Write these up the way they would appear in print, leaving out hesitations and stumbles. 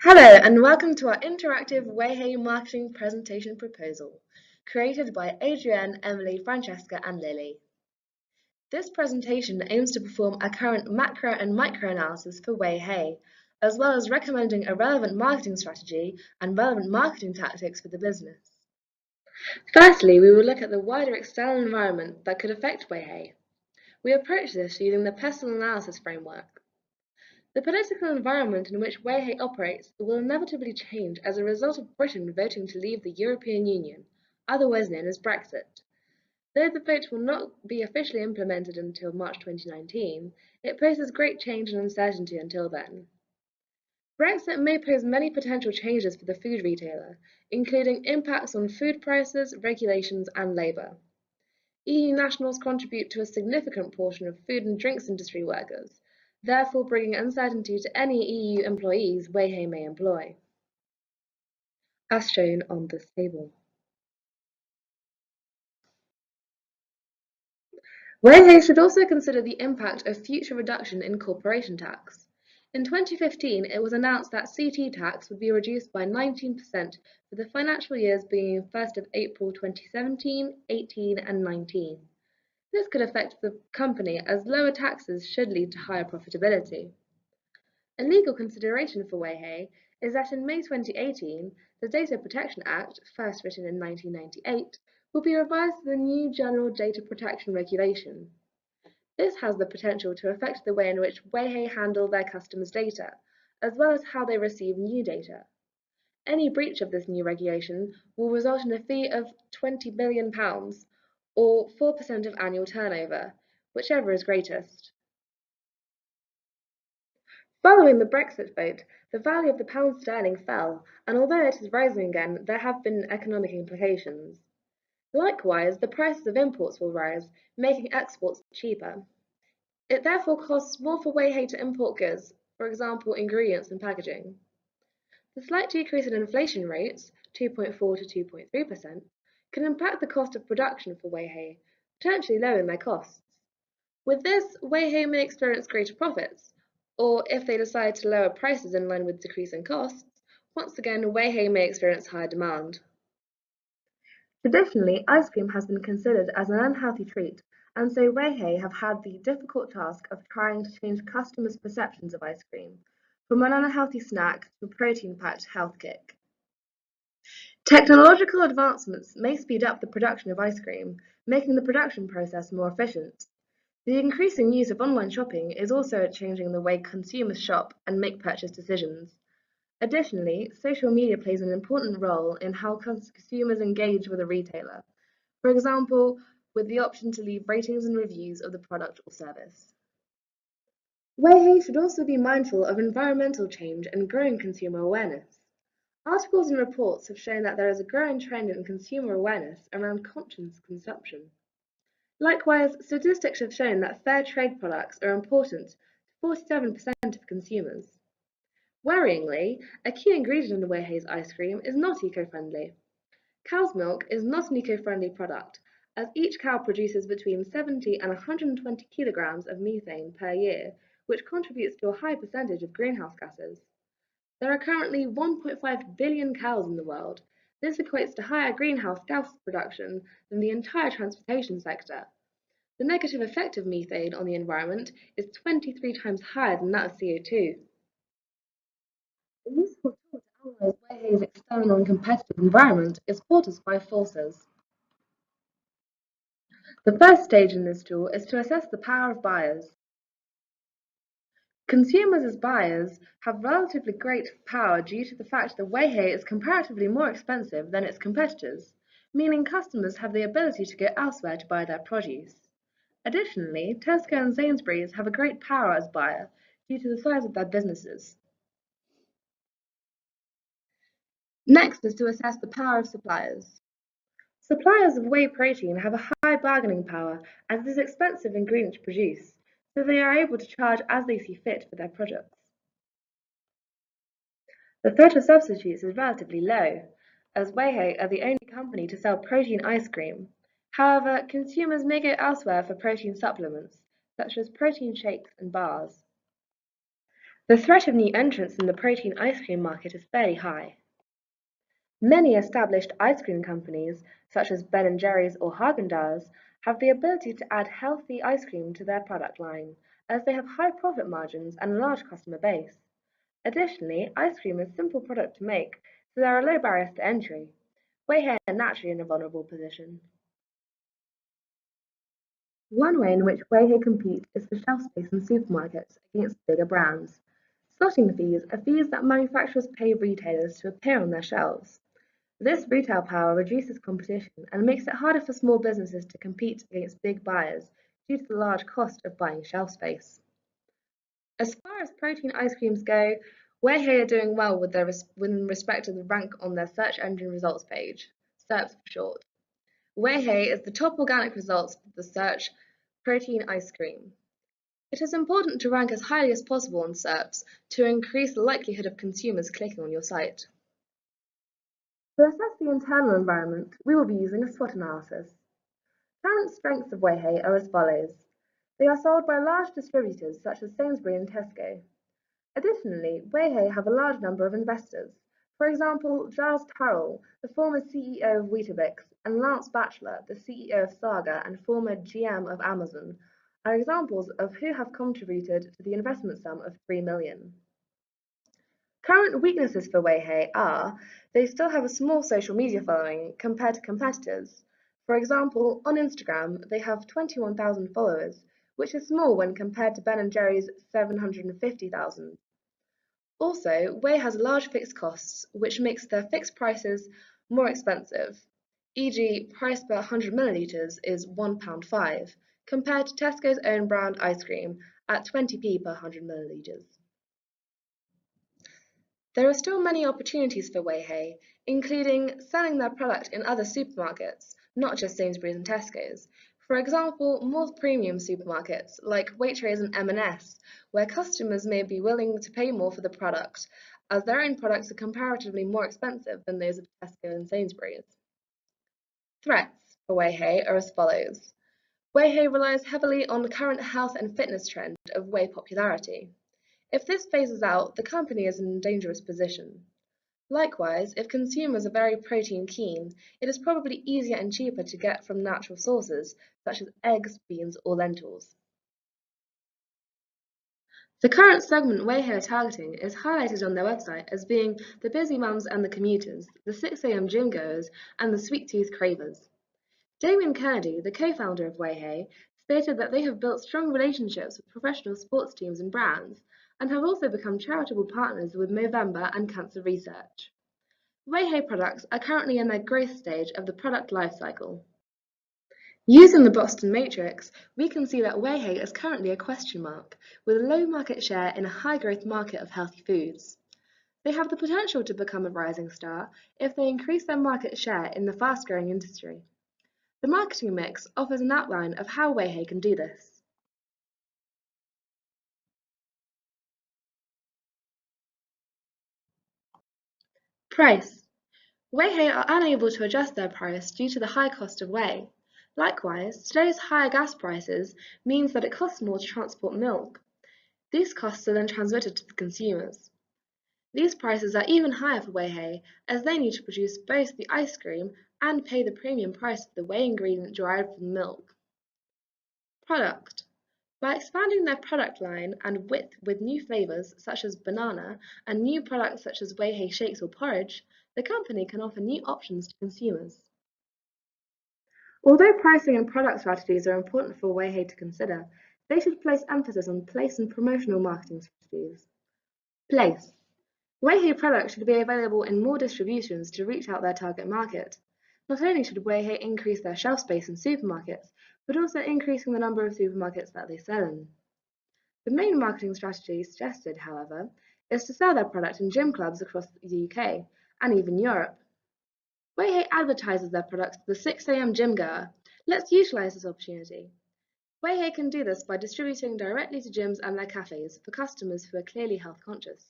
Hello and welcome to our interactive Wheyhey marketing presentation proposal, created by Adrienne, Emily, Francesca and Lily. This presentation aims to perform a current macro and micro analysis for Wheyhey, as well as recommending a relevant marketing strategy and relevant marketing tactics for the business. Firstly, we will look at the wider external environment that could affect Wheyhey. We approach this using the pestle analysis framework. The political environment in which Wheyhey operates will inevitably change as a result of Britain voting to leave the European Union, otherwise known as Brexit. Though the vote will not be officially implemented until March 2019, it poses great change and uncertainty until then. Brexit may pose many potential changes for the food retailer, including impacts on food prices, regulations and labour. EU nationals contribute to a significant portion of food and drinks industry workers, therefore bringing uncertainty to any EU employees Wheyhey may employ, as shown on this table. Wheyhey should also consider the impact of future reduction in corporation tax. In 2015, it was announced that CT tax would be reduced by 19% for the financial years beginning 1st of April 2017, 18 and 19. This could affect the company as lower taxes should lead to higher profitability. A legal consideration for Wheyhey is that in May 2018, the Data Protection Act, first written in 1998, will be revised to the new General Data Protection Regulation. This has the potential to affect the way in which Wheyhey handle their customers' data, as well as how they receive new data. Any breach of this new regulation will result in a fee of £20 billion, or 4% of annual turnover, whichever is greatest. Following the Brexit vote, the value of the pound sterling fell, and although it is rising again, there have been economic implications. Likewise, the prices of imports will rise, making exports cheaper. It therefore costs more for Wheyhey to import goods, for example ingredients and packaging. The slight decrease in inflation rates, 2.4 to 2.3%, can impact the cost of production for Wheyhey, potentially lowering their costs. With this, Wheyhey may experience greater profits, or if they decide to lower prices in line with decreasing costs, once again Wheyhey may experience higher demand. Traditionally, ice cream has been considered as an unhealthy treat, and so Wheyhey have had the difficult task of trying to change customers' perceptions of ice cream, from an unhealthy snack to a protein-packed health kick. Technological advancements may speed up the production of ice cream, making the production process more efficient. The increasing use of online shopping is also changing the way consumers shop and make purchase decisions. Additionally, social media plays an important role in how consumers engage with a retailer, for example, with the option to leave ratings and reviews of the product or service. Wheyhey should also be mindful of environmental change and growing consumer awareness. Articles and reports have shown that there is a growing trend in consumer awareness around conscious consumption. Likewise, statistics have shown that fair trade products are important to 47% of consumers. Worryingly, a key ingredient in Wheyhey's ice cream is not eco-friendly. Cow's milk is not an eco-friendly product, as each cow produces between 70 and 120 kilograms of methane per year, which contributes to a high percentage of greenhouse gases. There are currently 1.5 billion cows in the world. This equates to higher greenhouse gas production than the entire transportation sector. The negative effect of methane on the environment is 23 times higher than that of CO2. A useful tool to analyse Wheyhey's external and competitive environment is 4-5 forces. The first stage in this tool is to assess the power of buyers. Consumers as buyers have relatively great power due to the fact that Wheyhey is comparatively more expensive than its competitors, meaning customers have the ability to go elsewhere to buy their produce. Additionally, Tesco and Sainsbury's have a great power as buyer due to the size of their businesses. Next is to assess the power of suppliers. Suppliers of whey protein have a high bargaining power as it is an expensive ingredient to produce, so they are able to charge as they see fit for their products. The threat of substitutes is relatively low, as Wheyhey are the only company to sell protein ice cream. However, consumers may go elsewhere for protein supplements, such as protein shakes and bars. The threat of new entrants in the protein ice cream market is fairly high. Many established ice cream companies, such as Ben& Jerry's or Haagen-Dazs, have the ability to add healthy ice cream to their product line, as they have high profit margins and a large customer base. Additionally, ice cream is a simple product to make, so there are low barriers to entry. Wheyhey are naturally in a vulnerable position. One way in which Wheyhey competes is for shelf space in supermarkets against bigger brands. Slotting fees are fees that manufacturers pay retailers to appear on their shelves. This retail power reduces competition and makes it harder for small businesses to compete against big buyers due to the large cost of buying shelf space. As far as protein ice creams go, Wheyhey are doing well with respect to the rank on their search engine results page, SERPs for short. Wheyhey is the top organic results for the search protein ice cream. It is important to rank as highly as possible on SERPs to increase the likelihood of consumers clicking on your site. To assess the internal environment, we will be using a SWOT analysis. Current strengths of Wheyhey are as follows. They are sold by large distributors such as Sainsbury's and Tesco. Additionally, Wheyhey have a large number of investors. For example, Giles Turrell, the former CEO of Weetabix, and Lance Batchelor, the CEO of Saga and former GM of Amazon, are examples of who have contributed to the investment sum of $3 million. Current weaknesses for Wheyhey are they still have a small social media following compared to competitors. For example, on Instagram, they have 21,000 followers, which is small when compared to Ben & Jerry's 750,000. Also, Whey has large fixed costs, which makes their fixed prices more expensive. E.g., price per 100 millilitres is £1.5, compared to Tesco's own brand ice cream at 20p per 100 millilitres. There are still many opportunities for Wheyhey, including selling their product in other supermarkets, not just Sainsbury's and Tesco's. For example, more premium supermarkets like Waitrose and M&S, where customers may be willing to pay more for the product, as their own products are comparatively more expensive than those of Tesco and Sainsbury's. Threats for Wheyhey are as follows. Wheyhey relies heavily on the current health and fitness trend of whey popularity. If this phases out, the company is in a dangerous position. Likewise, if consumers are very protein keen, it is probably easier and cheaper to get from natural sources, such as eggs, beans, or lentils. The current segment Wheyhey are targeting is highlighted on their website as being the busy mums and the commuters, the 6 a.m. gym goers, and the sweet tooth cravers. Damien Kennedy, the co-founder of Wheyhey, stated that they have built strong relationships with professional sports teams and brands, and have also become charitable partners with Movember and Cancer Research. Wheyhey products are currently in their growth stage of the product lifecycle. Using the Boston Matrix, we can see that Wheyhey is currently a question mark, with a low market share in a high-growth market of healthy foods. They have the potential to become a rising star if they increase their market share in the fast-growing industry. The marketing mix offers an outline of how Wheyhey can do this. Price. Wheyhey are unable to adjust their price due to the high cost of whey. Likewise, today's higher gas prices means that it costs more to transport milk. These costs are then transmitted to the consumers. These prices are even higher for Wheyhey, as they need to produce both the ice cream and pay the premium price of the whey ingredient derived from milk. Product. By expanding their product line and width with new flavors such as banana and new products such as Wheyhey shakes or porridge, the company can offer new options to consumers. Although pricing and product strategies are important for Wheyhey to consider, they should place emphasis on place and promotional marketing strategies. Place. Wheyhey products should be available in more distributions to reach out their target market. Not only should Wheyhey increase their shelf space in supermarkets, but also increasing the number of supermarkets that they sell in. The main marketing strategy suggested, however, is to sell their product in gym clubs across the UK and even Europe. Wheyhey advertises their products to the 6 a.m. gym goer. Let's utilise this opportunity. Wheyhey can do this by distributing directly to gyms and their cafes for customers who are clearly health conscious.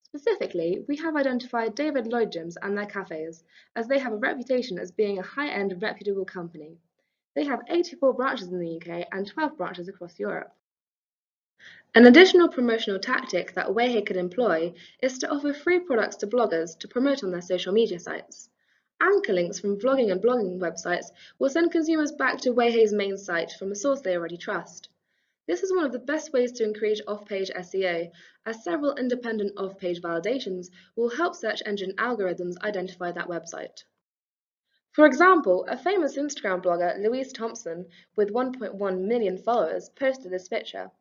Specifically, we have identified David Lloyd gyms and their cafes, as they have a reputation as being a high-end, reputable company. They have 84 branches in the UK and 12 branches across Europe. An additional promotional tactic that Wheyhey could employ is to offer free products to bloggers to promote on their social media sites. Anchor links from vlogging and blogging websites will send consumers back to Wheyhey's main site from a source they already trust. This is one of the best ways to increase off-page SEO, as several independent off-page validations will help search engine algorithms identify that website. For example, a famous Instagram blogger, Louise Thompson, with 1.1 million followers, posted this picture.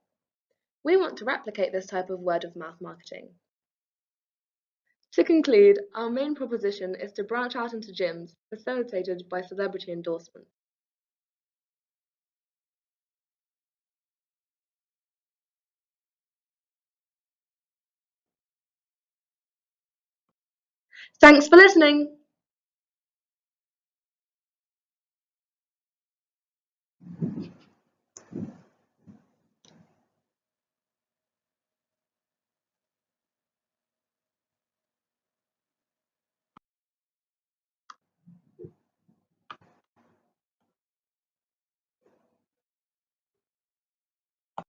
We want to replicate this type of word-of-mouth marketing. To conclude, our main proposition is to branch out into gyms, facilitated by celebrity endorsement. Thanks for listening!